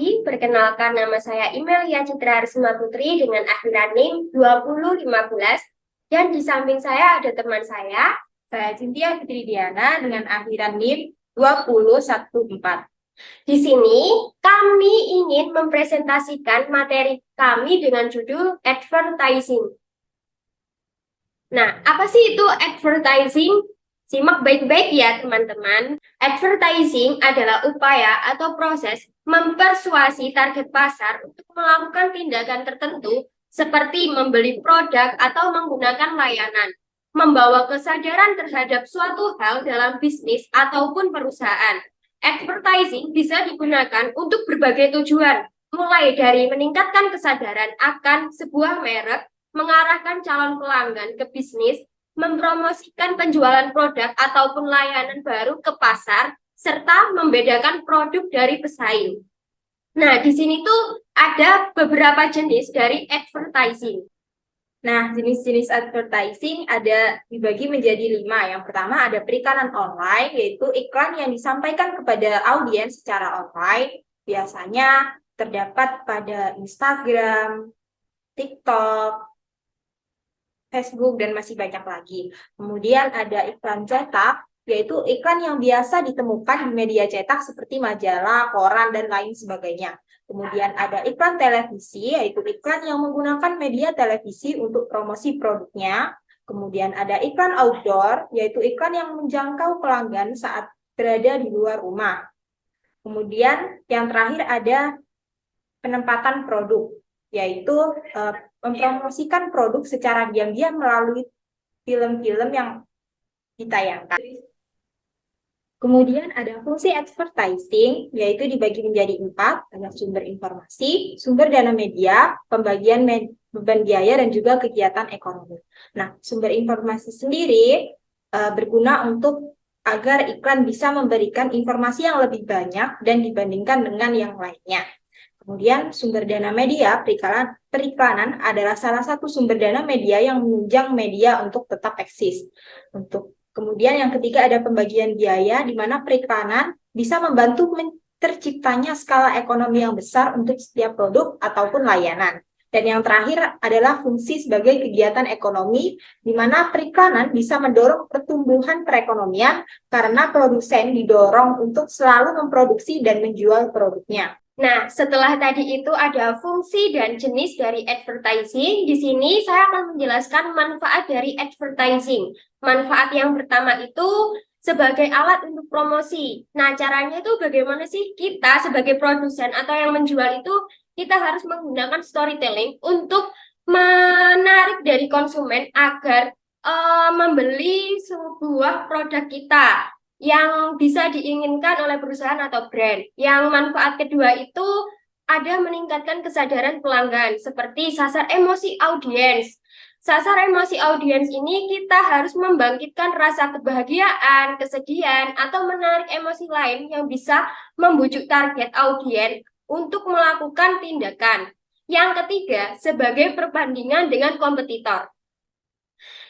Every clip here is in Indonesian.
pagi, perkenalkan nama saya Imelia Citra Risma Putri dengan akhiran NIM 2015 dan di samping saya ada teman saya Cynthia Fitri Diana dengan akhiran NIM 2014. Di sini kami ingin mempresentasikan materi kami dengan judul advertising. Nah, apa sih itu advertising? Simak baik-baik ya teman-teman. Advertising adalah upaya atau proses mempersuasi target pasar untuk melakukan tindakan tertentu seperti membeli produk atau menggunakan layanan, membawa kesadaran terhadap suatu hal dalam bisnis ataupun perusahaan. Advertising bisa digunakan untuk berbagai tujuan, mulai dari meningkatkan kesadaran akan sebuah merek, mengarahkan calon pelanggan ke bisnis, mempromosikan penjualan produk ataupun layanan baru ke pasar, serta membedakan produk dari pesaing. Nah, di sini tuh ada beberapa jenis dari advertising. Nah, jenis-jenis advertising ada dibagi menjadi 5. Yang pertama ada periklanan online, yaitu iklan yang disampaikan kepada audiens secara online. Biasanya terdapat pada Instagram, TikTok, Facebook, dan masih banyak lagi. Kemudian ada iklan cetak, yaitu iklan yang biasa ditemukan di media cetak seperti majalah, koran, dan lain sebagainya. Kemudian ada iklan televisi, yaitu iklan yang menggunakan media televisi untuk promosi produknya. Kemudian ada iklan outdoor, yaitu iklan yang menjangkau pelanggan saat berada di luar rumah. Kemudian yang terakhir ada penempatan produk, yaitu mempromosikan produk secara diam-diam melalui film-film yang ditayangkan. Kemudian ada fungsi advertising, yaitu dibagi menjadi 4, ada sumber informasi, sumber dana media, pembagian beban biaya, dan juga kegiatan ekonomi. Nah, sumber informasi sendiri berguna untuk agar iklan bisa memberikan informasi yang lebih banyak dan dibandingkan dengan yang lainnya. Kemudian sumber dana media, periklanan adalah salah satu sumber dana media yang menunjang media untuk tetap eksis. Kemudian yang ketiga ada pembagian biaya, di mana periklanan bisa membantu terciptanya skala ekonomi yang besar untuk setiap produk ataupun layanan. Dan yang terakhir adalah fungsi sebagai kegiatan ekonomi, di mana periklanan bisa mendorong pertumbuhan perekonomian karena produsen didorong untuk selalu memproduksi dan menjual produknya. Nah, setelah tadi itu ada fungsi dan jenis dari advertising. Di sini saya akan menjelaskan manfaat dari advertising. Manfaat yang pertama itu sebagai alat untuk promosi. Nah, caranya itu bagaimana sih kita sebagai produsen atau yang menjual itu kita harus menggunakan storytelling untuk menarik dari konsumen agar membeli sebuah produk kita yang bisa diinginkan oleh perusahaan atau brand. Yang manfaat kedua itu ada meningkatkan kesadaran pelanggan, seperti sasar emosi audiens. Sasar emosi audiens ini kita harus membangkitkan rasa kebahagiaan, kesedihan, atau menarik emosi lain yang bisa membujuk target audiens untuk melakukan tindakan. Yang ketiga, sebagai perbandingan dengan kompetitor.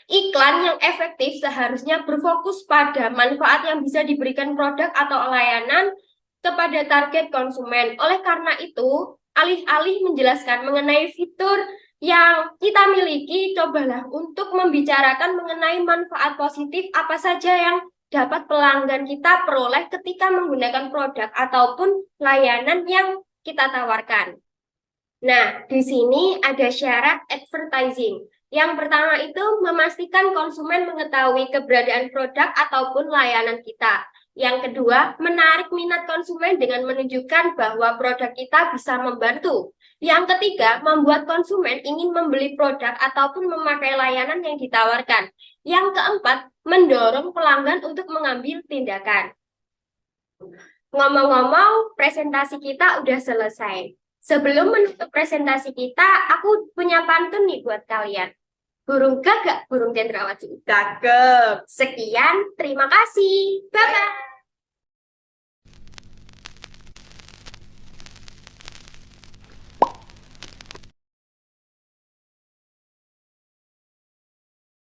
Iklan yang efektif seharusnya berfokus pada manfaat yang bisa diberikan produk atau layanan kepada target konsumen. Oleh karena itu, alih-alih menjelaskan mengenai fitur yang kita miliki, cobalah untuk membicarakan mengenai manfaat positif apa saja yang dapat pelanggan kita peroleh ketika menggunakan produk ataupun layanan yang kita tawarkan. Nah, di sini ada syarat advertising. Yang pertama itu memastikan konsumen mengetahui keberadaan produk ataupun layanan kita. Yang kedua, menarik minat konsumen dengan menunjukkan bahwa produk kita bisa membantu. Yang ketiga, membuat konsumen ingin membeli produk ataupun memakai layanan yang ditawarkan. Yang keempat, mendorong pelanggan untuk mengambil tindakan. Ngomong-ngomong, presentasi kita udah selesai. Sebelum menutup presentasi kita, aku punya pantun nih buat kalian. Burung gagak, burung cendrawasih. Cakep. Sekian, terima kasih. Bye-bye.